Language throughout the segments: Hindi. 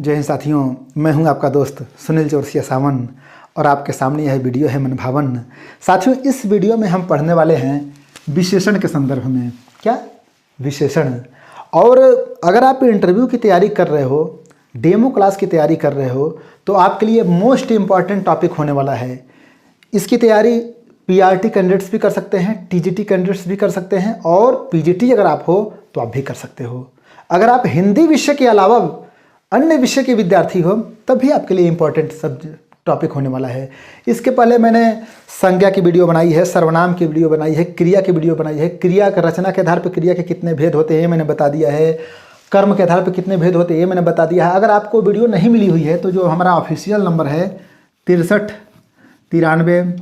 जय हिंद साथियों, मैं हूं आपका दोस्त सुनील चौरसिया सावन और आपके सामने यह वीडियो है मनभावन। साथियों, इस वीडियो में हम पढ़ने वाले हैं विशेषण के संदर्भ में। क्या विशेषण? और अगर आप इंटरव्यू की तैयारी कर रहे हो, डेमो क्लास की तैयारी कर रहे हो, तो आपके लिए मोस्ट इम्पॉर्टेंट टॉपिक होने वाला है। इसकी तैयारी पीआरटी कैंडिडेट्स भी कर सकते हैं, टीजीटी कैंडिडेट्स भी कर सकते हैं, और पीजीटी अगर आप हो तो आप भी कर सकते हो। अगर आप हिंदी विषय के अलावा अन्य विषय के विद्यार्थी हो तब भी आपके लिए इम्पोर्टेंट सब्जेक्ट टॉपिक होने वाला है। इसके पहले मैंने संज्ञा की वीडियो बनाई है, सर्वनाम की वीडियो बनाई है, क्रिया की वीडियो बनाई है। क्रिया का रचना के आधार पर क्रिया के कितने भेद होते हैं मैंने बता दिया है। कर्म के आधार पर कितने भेद होते हैं मैंने बता दिया है। अगर आपको वीडियो नहीं मिली हुई है तो जो हमारा ऑफिशियल नंबर है 63 93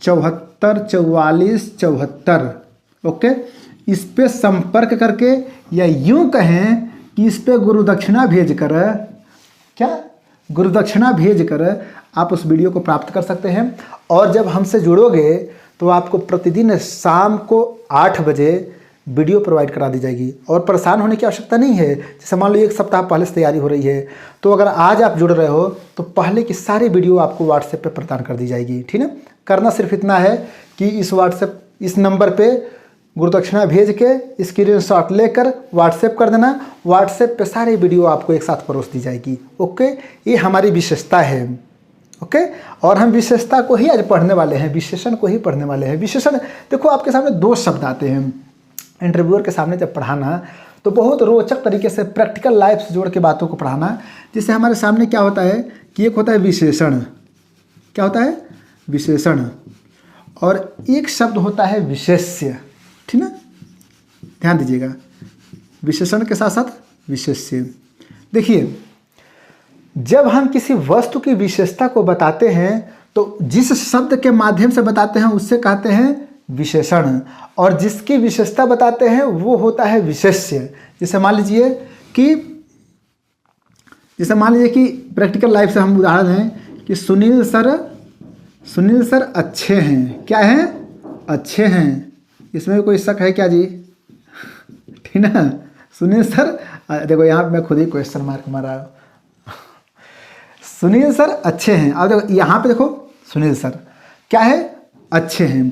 74 44 74, ओके, इस पे संपर्क करके या यूं कहें कि इस पे गुरुदक्षिणा भेज कर, क्या गुरुदक्षिणा भेज कर आप उस वीडियो को प्राप्त कर सकते हैं। और जब हमसे जुड़ोगे तो आपको प्रतिदिन शाम को 8 बजे वीडियो प्रोवाइड करा दी जाएगी। और परेशान होने की आवश्यकता नहीं है। जैसे मान लो 1 सप्ताह पहले से तैयारी हो रही है, तो अगर आज आप जुड़ रहे हो तो पहले की सारी वीडियो आपको व्हाट्सएप पे प्रदान कर दी जाएगी। ठीक है, करना सिर्फ इतना है कि इस नंबर पे गुरुदक्षिणा भेज के स्क्रीनशॉट लेकर व्हाट्सएप कर देना। व्हाट्सएप पे सारी वीडियो आपको एक साथ परोस दी जाएगी। ओके, ये हमारी विशेषता है। ओके, और हम विशेषता को ही आज पढ़ने वाले हैं, विशेषण को ही पढ़ने वाले हैं। विशेषण देखो, आपके सामने 2 शब्द आते हैं। इंटरव्यूअर के सामने जब पढ़ाना तो बहुत रोचक तरीके से प्रैक्टिकल लाइफ से जोड़ के बातों को पढ़ाना। जिससे हमारे सामने क्या होता है कि एक होता है विशेषण। क्या होता है? विशेषण। और एक शब्द होता है विशेष्य। ठीक ना, ध्यान दीजिएगा, विशेषण के साथ साथ विशेष्य। देखिए, जब हम किसी वस्तु की विशेषता को बताते हैं तो जिस शब्द के माध्यम से बताते हैं उससे कहते हैं विशेषण, और जिसकी विशेषता बताते हैं वो होता है विशेष्य। जैसे मान लीजिए कि प्रैक्टिकल लाइफ से हम उदाहरण हैं कि सुनील सर अच्छे हैं। क्या हैं? अच्छे हैं। इसमें कोई शक है क्या जी? ठीक ना, सुनील सर, देखो यहाँ पे मैं खुद ही क्वेश्चन मार्क मारा। सुनील सर अच्छे हैं। अब देखो यहाँ पे देखो, सुनील सर क्या है? अच्छे हैं।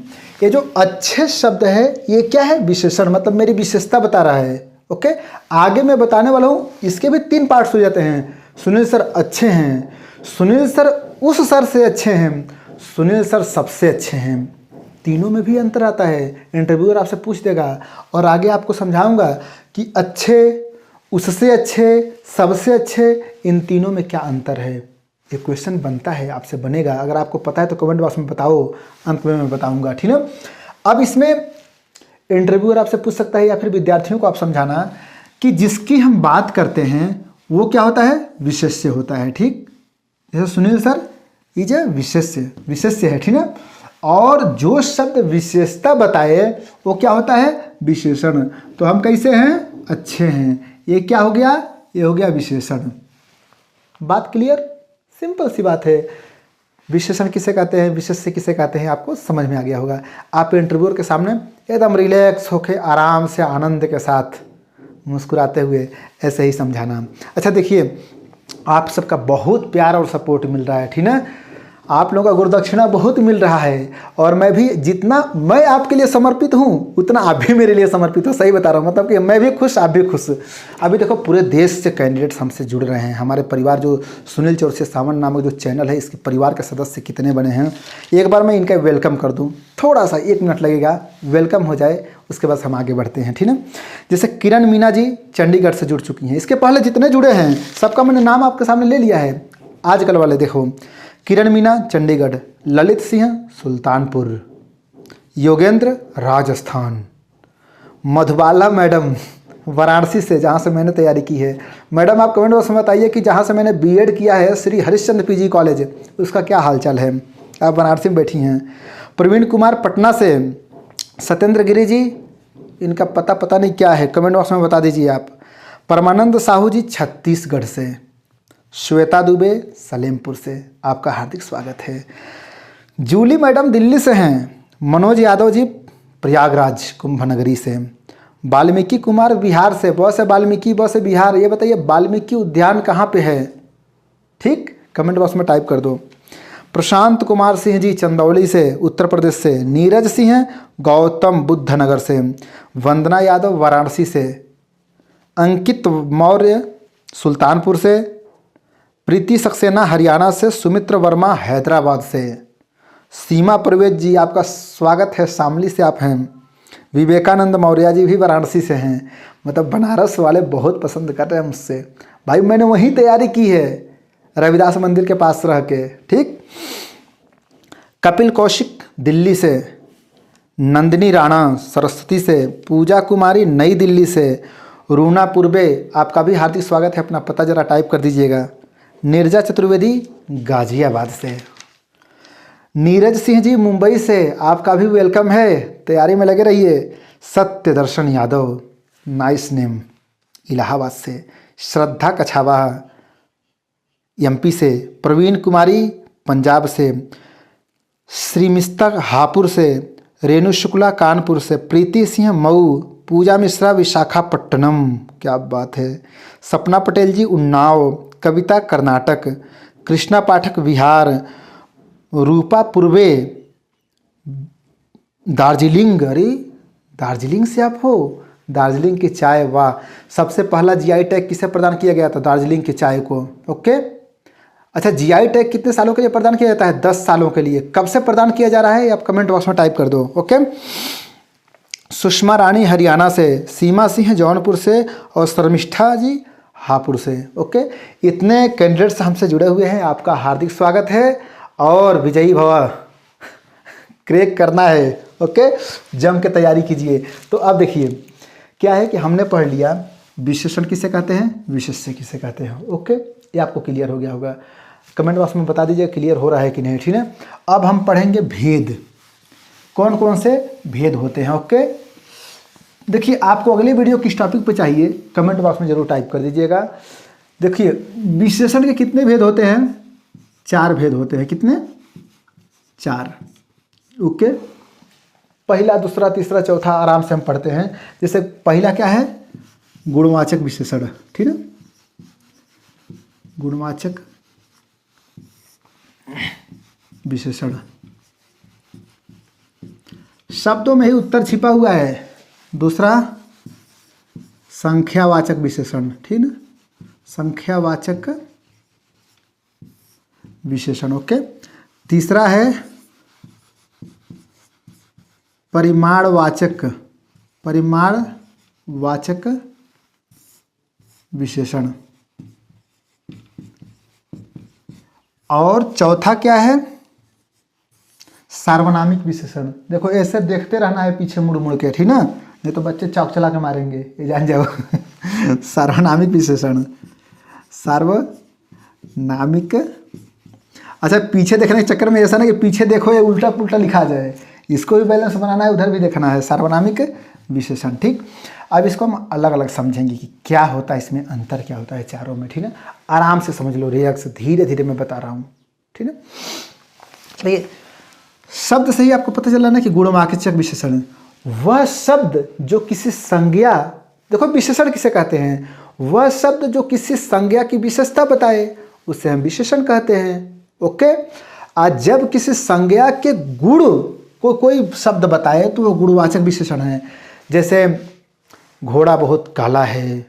ये जो अच्छे शब्द है ये क्या है? विशेषण, मतलब मेरी विशेषता बता रहा है। ओके, आगे मैं बताने वाला हूँ इसके भी 3 पार्ट्स हो जाते हैं। सुनील सर अच्छे हैं, सुनील सर उस सर से अच्छे हैं, सुनील सर सबसे अच्छे हैं। तीनों में भी अंतर आता है। इंटरव्यूअर आपसे पूछ देगा और आगे आपको समझाऊंगा कि अच्छे, उससे अच्छे, सबसे अच्छे, इन तीनों में क्या अंतर है। एक क्वेश्चन बनता है, आपसे बनेगा। अगर आपको पता है तो कमेंट बॉक्स में बताओ, अंत में मैं बताऊंगा। ठीक है, अब इसमें इंटरव्यूअर आपसे पूछ सकता है या फिर विद्यार्थियों को आप समझाना कि जिसकी हम बात करते हैं वो क्या होता है? विशेष्य होता है। ठीक, जैसे सुनील सर इज ए विशेष्य है। ठीक है, और जो शब्द विशेषता बताए वो क्या होता है? विशेषण। तो हम कैसे हैं? अच्छे हैं। ये क्या हो गया? ये हो गया विशेषण। बात क्लियर? सिंपल सी बात है। विशेषण किसे कहते हैं, विशेष्य किसे कहते हैं, आपको समझ में आ गया होगा। आप इंटरव्यूअर के सामने एकदम रिलैक्स होके आराम से आनंद के साथ मुस्कुराते हुए ऐसे ही समझाना। अच्छा देखिए, आप सबका बहुत प्यार और सपोर्ट मिल रहा है। ठीक है, आप लोगों का गुरुदक्षिणा बहुत मिल रहा है, और मैं भी जितना मैं आपके लिए समर्पित हूँ उतना आप भी मेरे लिए समर्पित हो। सही बता रहा हूँ, मतलब कि मैं भी खुश, आप भी खुश। अभी देखो, पूरे देश से कैंडिडेट्स हमसे जुड़ रहे हैं। हमारे परिवार जो सुनील चौरसिया सावन नामक जो चैनल है, इसके परिवार के सदस्य कितने बने हैं, एक बार मैं इनका वेलकम कर दूँ। थोड़ा सा 1 मिनट लगेगा, वेलकम हो जाए, उसके बाद हम आगे बढ़ते हैं। ठीक है, जैसे किरण मीना जी चंडीगढ़ से जुड़ चुकी हैं। इसके पहले जितने जुड़े हैं सबका मैंने नाम आपके सामने ले लिया है। आजकल वाले देखो, किरण मीना चंडीगढ़, ललित सिंह सुल्तानपुर, योगेंद्र राजस्थान, मधुबाला मैडम वाराणसी से, जहाँ से मैंने तैयारी की है। मैडम आप कमेंट बॉक्स में बताइए कि जहाँ से मैंने बीएड किया है, श्री हरिश्चंद्र पीजी कॉलेज, उसका क्या हालचाल है। आप बनारसी में बैठी हैं। प्रवीण कुमार पटना से, सत्येंद्र गिरी जी, इनका पता नहीं क्या है, कमेंट बॉक्स में बता दीजिए आप। परमानंद साहू जी छत्तीसगढ़ से, श्वेता दुबे सलेमपुर से, आपका हार्दिक स्वागत है। जूली मैडम दिल्ली से हैं। मनोज यादव जी प्रयागराज कुंभनगरी से। वाल्मीकि कुमार बिहार से, बहुत से वाल्मीकि, बहुत से बिहार। ये बताइए वाल्मीकि उद्यान कहाँ पे है? ठीक, कमेंट बॉक्स में टाइप कर दो। प्रशांत कुमार सिंह जी चंदौली से, उत्तर प्रदेश से। नीरज सिंह गौतम बुद्ध नगर से। वंदना यादव वाराणसी से। अंकित मौर्य सुल्तानपुर से। प्रीति सक्सेना हरियाणा से। सुमित्र वर्मा हैदराबाद से। सीमा परवेज जी आपका स्वागत है, शामली से आप हैं। विवेकानंद मौर्य जी भी वाराणसी से हैं। मतलब बनारस वाले बहुत पसंद कर रहे हैं मुझसे। भाई मैंने वहीं तैयारी की है, रविदास मंदिर के पास रह के। ठीक। कपिल कौशिक दिल्ली से। नंदिनी राणा सरस्वती से। पूजा कुमारी नई दिल्ली से। रूना पूर्वे आपका भी हार्दिक स्वागत है, अपना पता जरा टाइप कर दीजिएगा। नीरजा चतुर्वेदी गाजियाबाद से। नीरज सिंह जी मुंबई से, आपका भी वेलकम है, तैयारी में लगे रहिए। सत्य दर्शन यादव, नाइस नेम, इलाहाबाद से। श्रद्धा कछावा एमपी से। प्रवीण कुमारी पंजाब से। श्रीमिस्ता हापुर से। रेणु शुक्ला कानपुर से। प्रीति सिंह मऊ। पूजा मिश्रा विशाखापट्टनम, क्या बात है। सपना पटेल जी उन्नाव। कविता कर्नाटक। कृष्णा पाठक बिहार। रूपा पूर्वे दार्जिलिंग, अरे दार्जिलिंग से आप हो। दार्जिलिंग की चाय, वाह। सबसे पहला जीआई टैग किसे प्रदान किया गया था? दार्जिलिंग की चाय को। ओके, अच्छा जीआई टैग कितने सालों के लिए प्रदान किया जाता है? 10 सालों के लिए। कब से प्रदान किया जा रहा है आप कमेंट बॉक्स में टाइप कर दो। ओके। सुषमा रानी हरियाणा से। सीमा सिंह जौनपुर से। और शर्मिष्ठा जी हापुड़ से। ओके, इतने कैंडिडेट्स हमसे जुड़े हुए हैं, आपका हार्दिक स्वागत है। और विजयी भव, क्रैक करना है। ओके, जम के तैयारी कीजिए। तो अब देखिए क्या है कि हमने पढ़ लिया विशेषण किसे कहते हैं, विशेष्य किसे कहते हैं। ओके, ये आपको क्लियर हो गया होगा। कमेंट बॉक्स में बता दीजिए क्लियर हो रहा है कि नहीं। ठीक है, अब हम पढ़ेंगे भेद, कौन कौन से भेद होते हैं। ओके, देखिए आपको अगली वीडियो किस टॉपिक पे चाहिए कमेंट बॉक्स में जरूर टाइप कर दीजिएगा। देखिए विशेषण के कितने भेद होते हैं? 4 भेद होते हैं। कितने? 4। ओके, पहला, दूसरा, तीसरा, चौथा आराम से हम पढ़ते हैं। जैसे पहला क्या है? गुणवाचक विशेषण। ठीक है, गुणवाचक विशेषण, शब्दों में ही उत्तर छिपा हुआ है। दूसरा संख्यावाचक विशेषण। ठीक है, संख्यावाचक विशेषण। ओके, तीसरा है परिमाणवाचक, परिमाणवाचक विशेषण। और चौथा क्या है? सार्वनामिक विशेषण। देखो ऐसे देखते रहना है पीछे मुड़ मुड़ के, ठीक ना, नहीं तो बच्चे चौक चला के मारेंगे, ये जान जाओ। सार्वनामिक विशेषण, सार्वनामिक। अच्छा, पीछे देखने के चक्कर में ऐसा ना कि पीछे देखो ये उल्टा पुल्टा लिखा जाए, इसको भी बैलेंस बनाना है, उधर भी देखना है। सार्वनामिक विशेषण। ठीक, अब इसको हम अलग अलग समझेंगे कि क्या होता है इसमें, अंतर क्या होता है चारों में। ठीक है, आराम से समझ लो, रिलैक्स, धीरे धीरे मैं बता रहा हूँ। ठीक है, देखिए शब्द से ही आपको पता चला ना कि गुणवाचक विशेषण वह शब्द जो किसी संज्ञा, देखो विशेषण किसे कहते हैं? वह शब्द जो किसी संज्ञा की विशेषता बताए उसे हम विशेषण कहते हैं। ओके, आज जब किसी संज्ञा के गुण को कोई शब्द बताए तो वह गुणवाचक विशेषण है। जैसे घोड़ा बहुत काला है,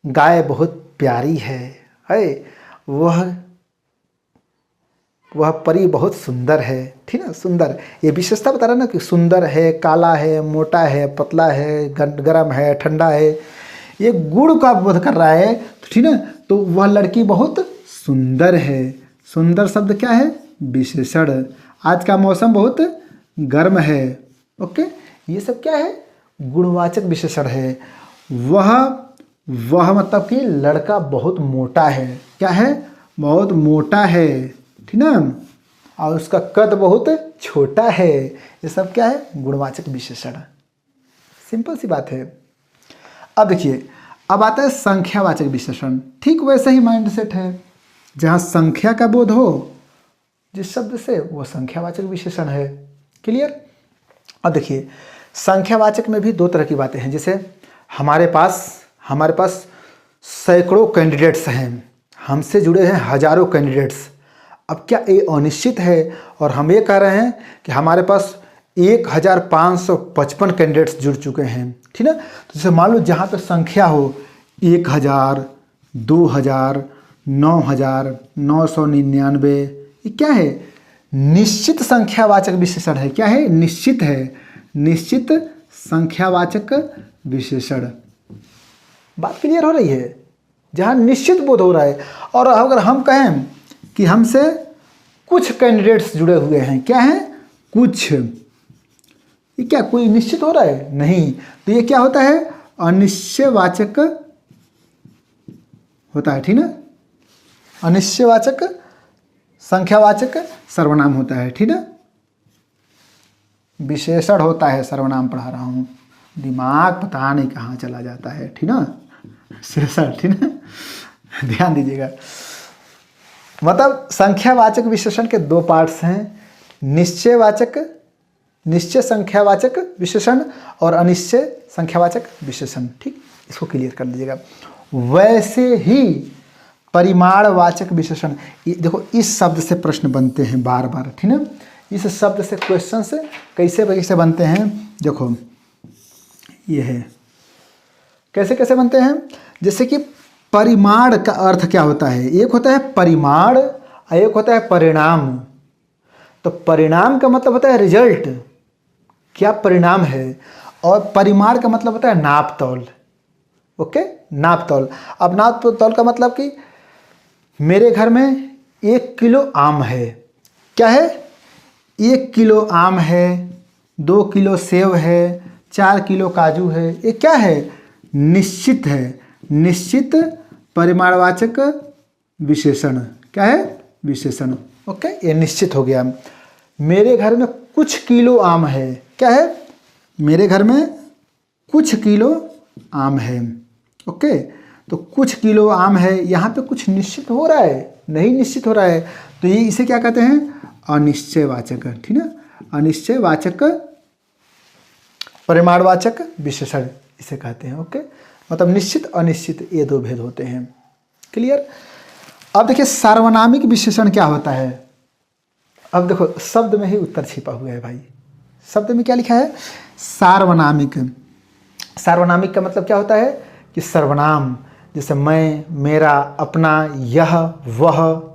गाय बहुत प्यारी है, वह परी बहुत सुंदर है। ठीक है, सुंदर, ये विशेषता बता रहा है ना कि सुंदर है, काला है, मोटा है, पतला है, गर्म है, ठंडा है, ये गुण का बोध कर रहा है। ठीक है, तो वह लड़की बहुत सुंदर है। सुंदर शब्द क्या है? विशेषण। आज का मौसम बहुत गर्म है। ओके, ये सब क्या है? गुणवाचक विशेषण है। वह मतलब कि लड़का बहुत मोटा है। क्या है? बहुत मोटा है। ठीक ना, और उसका कद बहुत छोटा है। ये सब क्या है? गुणवाचक विशेषण। सिंपल सी बात है। अब देखिए, अब आता है संख्यावाचक विशेषण। ठीक वैसे ही माइंडसेट है, जहाँ संख्या का बोध हो जिस शब्द से, वो संख्यावाचक विशेषण है। क्लियर? अब देखिए संख्यावाचक में भी 2 तरह की बातें हैं। जैसे हमारे पास सैकड़ों कैंडिडेट्स हैं, हमसे जुड़े हैं हजारों कैंडिडेट्स। अब क्या ये अनिश्चित है और हम ये कह रहे हैं कि हमारे पास 1555 कैंडिडेट्स जुड़ चुके हैं, ठीक है। तो जैसे मान लो जहाँ पे संख्या हो 1000, 2000, 9000, 999, ये क्या है? निश्चित संख्यावाचक विशेषण है। क्या है? निश्चित है, निश्चित संख्यावाचक विशेषण। बात क्लियर हो रही है? जहाँ निश्चित बोध हो रहा है। और अगर हम कहें कि हमसे कुछ कैंडिडेट्स जुड़े हुए हैं, क्या है? कुछ, ये क्या कोई निश्चित हो रहा है? नहीं। तो ये क्या होता है? अनिश्चयवाचक होता है, ठीक ना। अनिश्चयवाचक संख्यावाचक सर्वनाम होता है, ठीक ना। विशेषण होता है, सर्वनाम पढ़ा रहा हूँ, दिमाग पता नहीं कहाँ चला जाता है, ठीक ना। विशेषण, ठीक ना, ध्यान दीजिएगा। मतलब संख्यावाचक विशेषण के दो पार्ट्स हैं, निश्चय संख्यावाचक विशेषण और अनिश्चय संख्यावाचक विशेषण, ठीक। इसको क्लियर कर लीजिएगा। वैसे ही परिमाणवाचक विशेषण, ये देखो इस शब्द से प्रश्न बनते हैं बार बार, ठीक ना। इस शब्द से क्वेश्चन से कैसे बनते हैं, देखो ये है कैसे कैसे बनते हैं। जैसे कि परिमाण का अर्थ क्या होता है? एक होता है परिमाण और एक होता है परिणाम। तो परिणाम का मतलब होता है रिजल्ट, क्या परिणाम है, और परिमाण का मतलब होता है नाप तौल। ओके, नाप तौल। अब नाप तौल का मतलब कि मेरे घर में 1 किलो आम है, क्या है? 1 किलो आम है, 2 किलो सेब है, 4 किलो काजू है। ये क्या है? निश्चित है, निश्चित परिमाणवाचक विशेषण। क्या है? विशेषण। ओके, ये निश्चित हो गया। मेरे घर में कुछ किलो आम है, क्या है? मेरे घर में कुछ किलो आम है। ओके, तो कुछ किलो आम है, यहाँ पे कुछ निश्चित हो रहा है? नहीं निश्चित हो रहा है। तो ये इसे क्या कहते हैं? अनिश्चयवाचक, ठीक ना। अनिश्चयवाचक परिमाणवाचक विशेषण इसे कहते हैं। ओके, मतलब निश्चित अनिश्चित, ये दो भेद होते हैं। क्लियर? अब देखिए सार्वनामिक विशेषण क्या होता है। अब देखो शब्द में ही उत्तर छिपा हुआ है भाई। शब्द में क्या लिखा है? सार्वनामिक। सार्वनामिक का मतलब क्या होता है कि सर्वनाम, जैसे मैं, मेरा, अपना, यह, वह।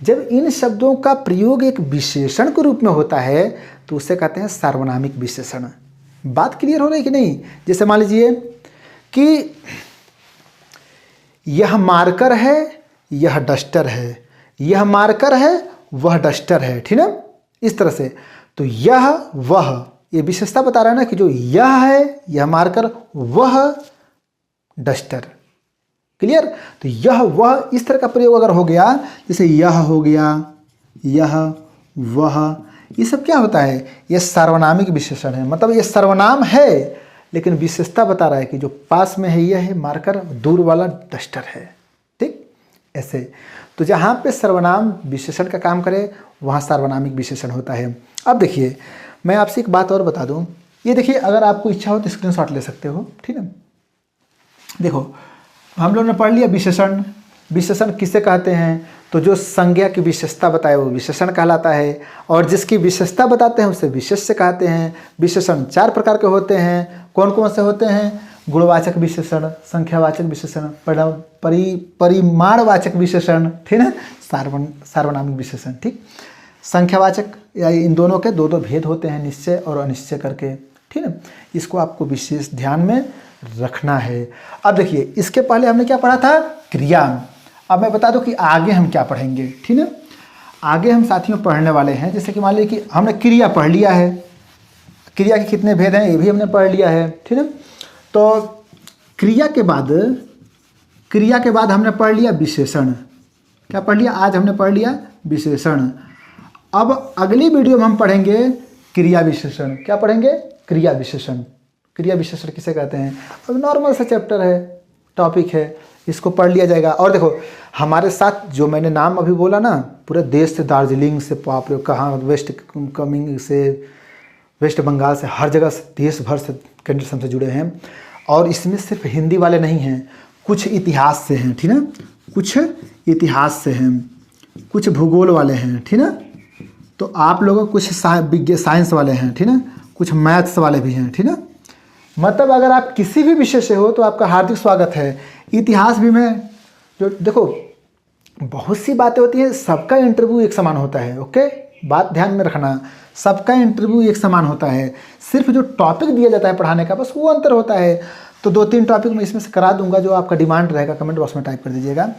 जब इन शब्दों का प्रयोग एक विशेषण के रूप में होता है तो उसे कहते हैं सार्वनामिक विशेषण। बात क्लियर हो रही है कि नहीं? जैसे मान लीजिए कि यह मार्कर है, यह डस्टर है, यह मार्कर है, वह डस्टर है, ठीक ना। इस तरह से तो यह वह, ये विशेषता बता रहा है ना कि जो यह है, यह मार्कर, वह डस्टर। क्लियर? तो यह वह इस तरह का प्रयोग अगर हो गया, जैसे यह हो गया, यह, वह, ये सब क्या होता है? यह सार्वनामिक विशेषण है। मतलब ये सर्वनाम है लेकिन विशेषता बता रहा है कि जो पास में है यह है मार्कर, दूर वाला डस्टर है, ठीक। ऐसे तो जहाँ पे सर्वनाम विशेषण का काम करे वहाँ सार्वनामिक विशेषण होता है। अब देखिए मैं आपसे एक बात और बता दूँ। ये देखिए अगर आपको इच्छा हो तो स्क्रीनशॉट ले सकते हो, ठीक है। देखो हम लोगों ने पढ़ लिया विशेषण। विशेषण किसे कहते हैं? तो जो संज्ञा की विशेषता बताए वो विशेषण कहलाता है, और जिसकी विशेषता बताते हैं उसे विशेष्य कहते हैं। विशेषण 4 प्रकार के होते हैं। कौन कौन से होते हैं? गुणवाचक विशेषण, संख्यावाचक विशेषण, परिमाणवाचक विशेषण, ठीक है, सार्वनामिक विशेषण, ठीक। संख्यावाचक या इन दोनों के दो भेद होते हैं, निश्चय और अनिश्चय करके, ठीक है। इसको आपको विशेष ध्यान में रखना है। अब देखिए इसके पहले हमने क्या पढ़ा था? क्रिया। अब मैं बता दूं कि आगे हम क्या पढ़ेंगे, ठीक है। आगे हम साथियों पढ़ने वाले हैं, जैसे कि मान लीजिए कि हमने क्रिया पढ़ लिया है, क्रिया के कितने भेद हैं ये भी हमने पढ़ लिया है, ठीक है। तो क्रिया के बाद हमने पढ़ लिया विशेषण। क्या पढ़ लिया? आज हमने पढ़ लिया विशेषण। अब अगली वीडियो में हम पढ़ेंगे क्रिया विशेषण। क्या पढ़ेंगे? क्रिया विशेषण। क्रिया विशेषण किसे कहते हैं? अब नॉर्मल सा चैप्टर है, टॉपिक है, इसको पढ़ लिया जाएगा। और देखो हमारे साथ जो मैंने नाम अभी बोला ना, पूरे देश से, दार्जिलिंग से, बाप कहाँ, वेस्ट बंगाल से, हर जगह से, देश भर से कैंडिडेट्स हमसे जुड़े हैं। और इसमें सिर्फ हिंदी वाले नहीं हैं, कुछ इतिहास से हैं, ठीक ना, कुछ इतिहास से हैं, कुछ भूगोल वाले हैं, ठीक ना, तो आप लोग कुछ साइंस वाले हैं, ठीक ना, कुछ मैथ्स वाले भी हैं, ठीक ना। मतलब अगर आप किसी भी विषय से हो तो आपका हार्दिक स्वागत है। इतिहास भी मैं जो देखो बहुत सी बातें होती हैं, सबका इंटरव्यू एक समान होता है, ओके, बात ध्यान में रखना, सबका इंटरव्यू एक समान होता है, सिर्फ जो टॉपिक दिया जाता है पढ़ाने का बस वो अंतर होता है। तो 2-3 टॉपिक मैं इसमें से करा दूंगा, जो आपका डिमांड रहेगा कमेंट बॉक्स में टाइप कर दीजिएगा।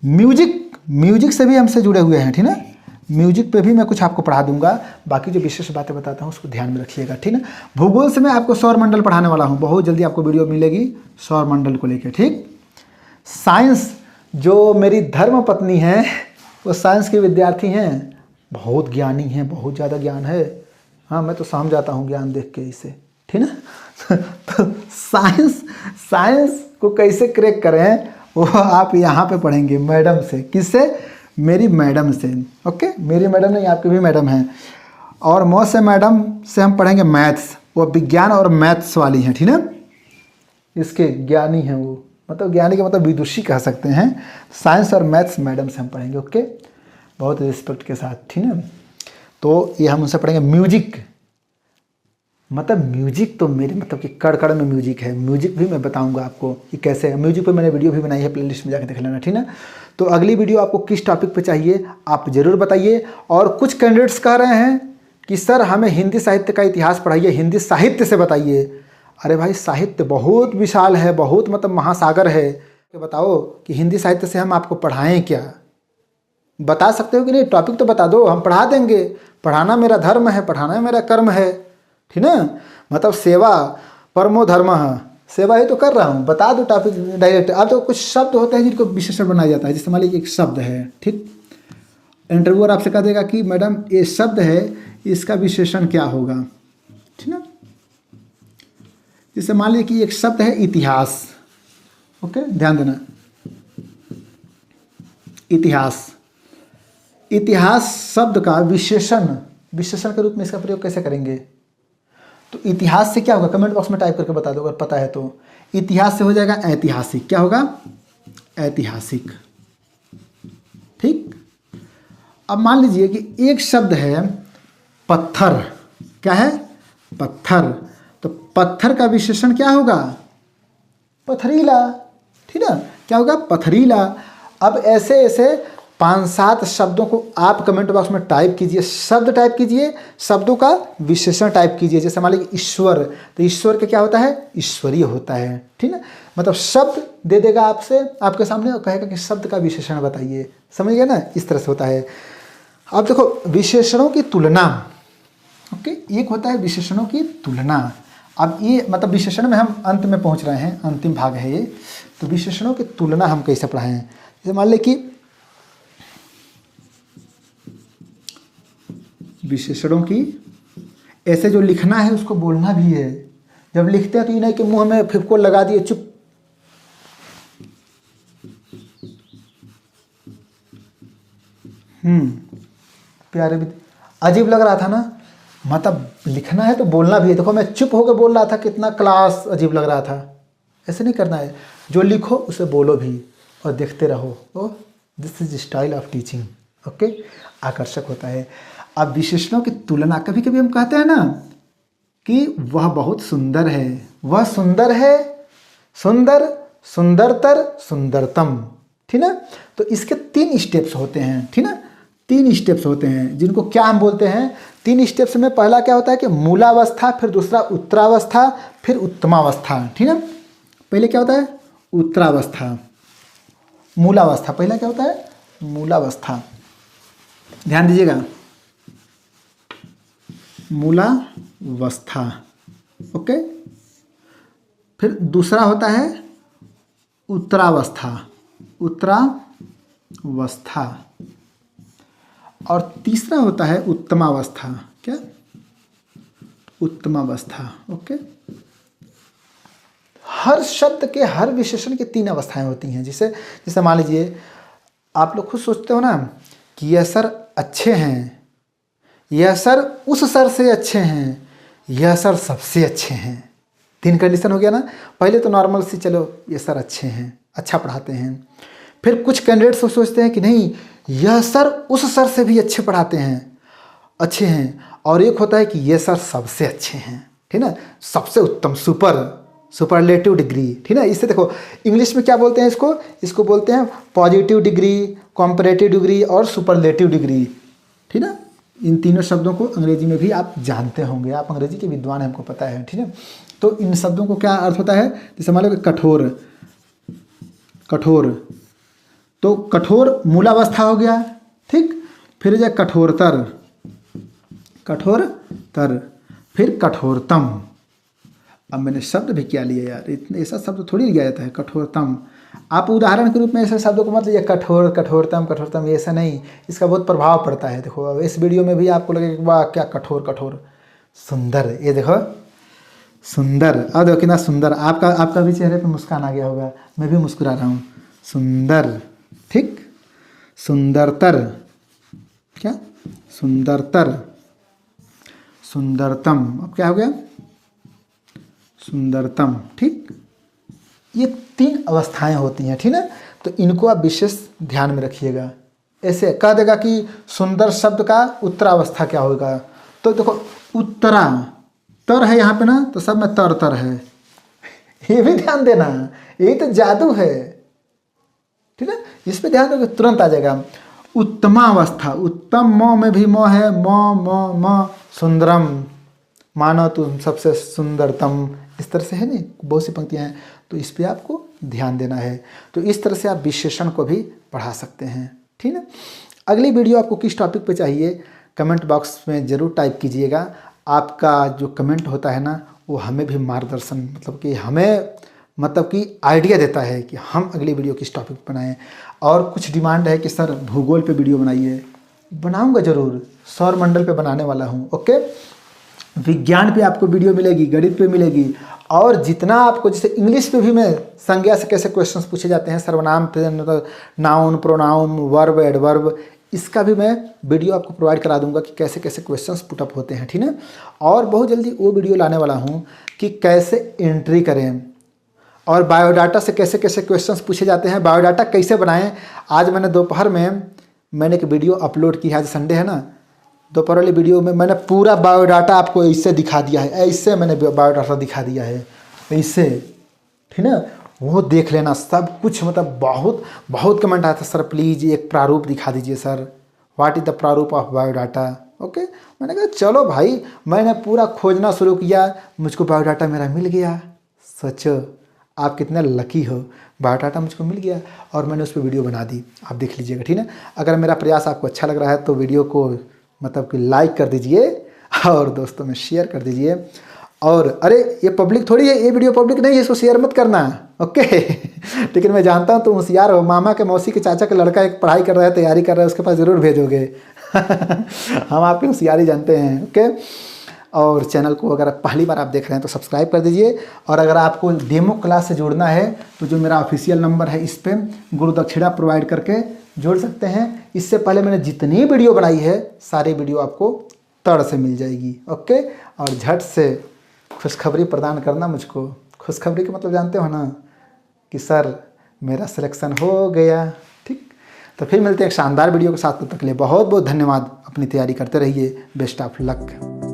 म्यूजिक से भी हमसे जुड़े हुए हैं, ठीक ना, म्यूजिक पे भी मैं कुछ आपको पढ़ा दूंगा। बाकी जो विशेष बातें बताता हूँ उसको ध्यान में रखिएगा, ठीक ना। भूगोल से मैं आपको सौरमंडल पढ़ाने वाला हूँ, बहुत जल्दी आपको वीडियो मिलेगी सौरमंडल को लेकर, ठीक। साइंस, जो मेरी धर्म पत्नी है वो साइंस के विद्यार्थी हैं, बहुत ज्ञानी हैं, बहुत ज़्यादा ज्ञान है, हाँ मैं तो समझ जाता हूँ ज्ञान देख के इसे, ठीक ना। तो साइंस को कैसे क्रैक करें वो आप यहाँ पे पढ़ेंगे मैडम से। किससे? मेरी मैडम से, ओके, मेरी मैडम नहीं आपकी भी मैडम हैं। और मौसे मैडम से हम पढ़ेंगे मैथ्स, वो विज्ञान और मैथ्स वाली हैं, ठीक ना, इसके ज्ञानी हैं वो, मतलब ज्ञानी के मतलब विदुषी कह सकते हैं। साइंस और मैथ्स मैडम से हम पढ़ेंगे, ओके, बहुत रिस्पेक्ट के साथ, ठीक ना। तो ये हम उनसे पढ़ेंगे म्यूजिक, मतलब म्यूजिक तो मेरे मतलब कि कड़ में म्यूजिक है। म्यूजिक भी मैं बताऊंगा आपको कि कैसे है। म्यूजिक पे मैंने वीडियो भी बनाई है, प्लेलिस्ट में जाकर देख लेना, ठीक ना। तो अगली वीडियो आपको किस टॉपिक पे चाहिए आप ज़रूर बताइए। और कुछ कैंडिडेट्स कह रहे हैं कि सर हमें हिंदी साहित्य का इतिहास पढ़ाइए, हिंदी साहित्य से बताइए। अरे भाई साहित्य बहुत विशाल है, बहुत मतलब महासागर है। बताओ कि हिंदी साहित्य से हम आपको पढ़ाएं क्या? बता सकते हो कि नहीं? टॉपिक तो बता दो, हम पढ़ा देंगे। पढ़ाना मेरा धर्म है, पढ़ाना मेरा कर्म है, ठीक ना। मतलब सेवा परमो धर्म है, सेवा ही तो कर रहा हूँ। बता दो टॉपिक डायरेक्ट। अब तो कुछ शब्द होते हैं जिनको विशेषण बनाया जाता है। जैसे मान लीजिए एक शब्द है, ठीक, इंटरव्यूअर आपसे कह देगा कि मैडम ये शब्द है, इसका विशेषण क्या होगा, ठीक ना। जैसे मान लीजिए कि एक शब्द है इतिहास, ओके, ध्यान देना, इतिहास शब्द का विशेषण के रूप में इसका प्रयोग कैसे करेंगे? तो इतिहास से क्या होगा कमेंट बॉक्स में टाइप करके बता दो अगर पता है तो। इतिहास से हो जाएगा ऐतिहासिक। क्या होगा? ऐतिहासिक, ठीक। अब मान लीजिए कि एक शब्द है पत्थर। क्या है? पत्थर। तो पत्थर का विशेषण क्या होगा? पथरीला, ठीक ना। क्या होगा? पथरीला। अब ऐसे ऐसे 5-7 शब्दों को आप कमेंट बॉक्स में टाइप कीजिए, शब्द टाइप कीजिए, शब्दों का विशेषण टाइप कीजिए। जैसे मान लीजिए ईश्वर, तो ईश्वर का क्या होता है? ईश्वरीय होता है, ठीक ना। मतलब शब्द दे देगा आपसे, आपके सामने, और कहेगा कि शब्द का विशेषण बताइए। समझ गए ना? इस तरह से होता है। अब देखो विशेषणों की तुलना, ओके, एक होता है विशेषणों की तुलना। अब ये मतलब विशेषण में हम अंत में पहुंच रहे हैं, अंतिम भाग है ये। तो विशेषणों की तुलना हम कैसे पढ़ाएं? जैसे मान लें कि विशेषणों की ऐसे जो लिखना है उसको बोलना भी है। जब लिखते हैं तो ये नहीं कि मुंह में फिपको लगा दिए चुप। प्यारे भी अजीब लग रहा था ना। मतलब लिखना है तो बोलना भी है। देखो मैं चुप होकर बोल रहा था, कितना क्लास अजीब लग रहा था। ऐसे नहीं करना है, जो लिखो उसे बोलो भी और देखते रहो। Oh this is style of teaching, okay, आकर्षक होता है। अब विशेषणों की तुलना, कभी कभी हम कहते हैं ना कि वह बहुत सुंदर है, वह सुंदर है, सुंदर, सुंदरतर, सुंदरतम, ठीक ना। तो इसके 3 स्टेप्स होते हैं, ठीक ना। 3 स्टेप्स होते हैं जिनको क्या हम बोलते हैं? 3 स्टेप्स में पहला क्या होता है कि मूलावस्था, फिर दूसरा उत्तरावस्था, फिर उत्तमावस्था, ठीक ना। पहले क्या होता है? उत्तरावस्था, मूलावस्था। पहला क्या होता है? मूलावस्था, ध्यान दीजिएगा, मूलावस्था, ओके। फिर दूसरा होता है उत्तरावस्था, उत्तरावस्था। और तीसरा होता है उत्तमावस्था। क्या? उत्तमावस्था, ओके। हर शब्द के, हर विशेषण की 3 अवस्थाएं होती हैं। जैसे मान लीजिए आप लोग खुद सोचते हो ना कि यह सर अच्छे हैं, यह सर उस सर से अच्छे हैं, यह सर सबसे अच्छे हैं। 3 कंडीशन हो गया ना। पहले तो नॉर्मल सी, चलो ये सर अच्छे हैं, अच्छा पढ़ाते हैं। फिर कुछ कैंडिडेट्स सोचते हैं कि नहीं, यह सर उस सर से भी अच्छे पढ़ाते हैं, अच्छे हैं। और एक होता है कि ये सर सबसे अच्छे हैं, ठीक ना, सबसे उत्तम, सुपरलेटिव डिग्री, ठीक ना। इससे देखो इंग्लिश में क्या बोलते हैं इसको बोलते हैं पॉजिटिव डिग्री, कॉम्परेटिव डिग्री और सुपरलेटिव डिग्री, ठीक ना। इन तीनों शब्दों को अंग्रेजी में भी आप जानते होंगे, आप अंग्रेजी के विद्वान हैं, हमको पता है, ठीक है। तो इन शब्दों को क्या अर्थ होता है, जैसे मान लो कि कठोर, तो कठोर मूलावस्था हो गया, ठीक। फिर जो कठोरतर, फिर कठोरतम। अब मैंने शब्द भी क्या लिया यार, इतने ऐसा शब्द थोड़ी लिया जाता है, कठोरतम। आप उदाहरण के रूप में ऐसे शब्दों को मत लीजिए, कठोरतम, ऐसा नहीं, इसका बहुत प्रभाव पड़ता है। देखो अब इस वीडियो में भी आपको लगेगा वाह क्या कठोर, सुंदर, ये देखो सुंदर, अब देखो कितना सुंदर, आपका भी चेहरे पे मुस्कान आ गया होगा, मैं भी मुस्कुरा रहा हूँ, सुंदर, ठीक। सुंदरतर, क्या, सुंदरतम, अब क्या हो गया, सुंदरतम, ठीक। ये 3 अवस्थाएं होती हैं, ठीक है। तो इनको आप विशेष ध्यान में रखिएगा। ऐसे कह देगा कि सुंदर शब्द का उत्तरावस्था क्या होगा, तो देखो उत्तरा, तर है यहाँ पे ना, तो सब में तर है, ये भी ध्यान देना, यही तो जादू है, ठीक है। इस पे ध्यान दोगे तुरंत आ जाएगा। उत्तमावस्था, उत्तम म में भी म है, म सुंदरम, मानो तुम सबसे सुंदरतम, इस तरह से है नहीं, बहुत सी पंक्तियाँ हैं, तो इस पे आपको ध्यान देना है। तो इस तरह से आप विशेषण को भी पढ़ा सकते हैं, ठीक है। अगली वीडियो आपको किस टॉपिक पे चाहिए, कमेंट बॉक्स में ज़रूर टाइप कीजिएगा। आपका जो कमेंट होता है ना, वो हमें भी मार्गदर्शन, मतलब कि आइडिया देता है कि हम अगली वीडियो किस टॉपिक पर बनाएं। और कुछ डिमांड है कि सर भूगोल पे वीडियो बनाइए, बनाऊंगा ज़रूर, सौरमंडल पे बनाने वाला हूँ, ओके। विज्ञान पे आपको वीडियो मिलेगी, गणित पे मिलेगी, और जितना आपको, जैसे इंग्लिश पे भी मैं संज्ञा से कैसे क्वेश्चंस पूछे जाते हैं, सर्वनाम, नाउन, प्रोनाउन, वर्ब, एडवर्ब, इसका भी मैं वीडियो आपको प्रोवाइड करा दूंगा कि कैसे कैसे क्वेश्चंस पुटअप होते हैं, ठीक है। और बहुत जल्दी वो वीडियो लाने वाला हूँ कि कैसे एंट्री करें, और बायोडाटा से कैसे कैसे क्वेश्चंस पूछे जाते हैं, बायोडाटा कैसे बनाएं। आज मैंने दोपहर में एक वीडियो अपलोड की है, आज संडे है ना, दोपहर वाली वीडियो में मैंने पूरा बायोडाटा आपको ऐसे दिखा दिया है, ऐसे मैंने बायोडाटा दिखा दिया है, ऐसे, ठीक है। वो देख लेना सब कुछ, मतलब बहुत कमेंट आया था, सर प्लीज़ एक प्रारूप दिखा दीजिए सर, व्हाट इज़ द प्रारूप ऑफ बायोडाटा, ओके। मैंने कहा चलो भाई, मैंने पूरा खोजना शुरू किया, मुझको बायोडाटा मेरा मिल गया। सोचो आप कितने लकी हो, बायोडाटा मुझको मिल गया और मैंने उस पर वीडियो बना दी, आप देख लीजिएगा, ठीक है। अगर मेरा प्रयास आपको अच्छा लग रहा है तो वीडियो को मतलब कि लाइक कर दीजिए और दोस्तों में शेयर कर दीजिए। और अरे ये पब्लिक थोड़ी है, ये वीडियो पब्लिक नहीं है, इसको शेयर मत करना, ओके। लेकिन मैं जानता हूँ तुम होशियार हो, मामा के मौसी के चाचा का लड़का एक पढ़ाई कर रहा है, तैयारी कर रहा है, उसके पास ज़रूर भेजोगे। हम आपकी होशियारी जानते हैं, ओके। और चैनल को अगर पहली बार आप देख रहे हैं तो सब्सक्राइब कर दीजिए। और अगर आपको डेमो क्लास से जुड़ना है तो जो मेरा ऑफिशियल नंबर है, इस पर गुरु दक्षिणा प्रोवाइड करके जोड़ सकते हैं। इससे पहले मैंने जितनी वीडियो बनाई है, सारी वीडियो आपको तड़ से मिल जाएगी, ओके। और झट से खुशखबरी प्रदान करना मुझको, खुशखबरी का मतलब जानते हो ना, कि सर मेरा सिलेक्शन हो गया, ठीक। तो फिर मिलते हैं एक शानदार वीडियो के साथ, तब तक के लिए बहुत बहुत धन्यवाद। अपनी तैयारी करते रहिए, बेस्ट ऑफ लक।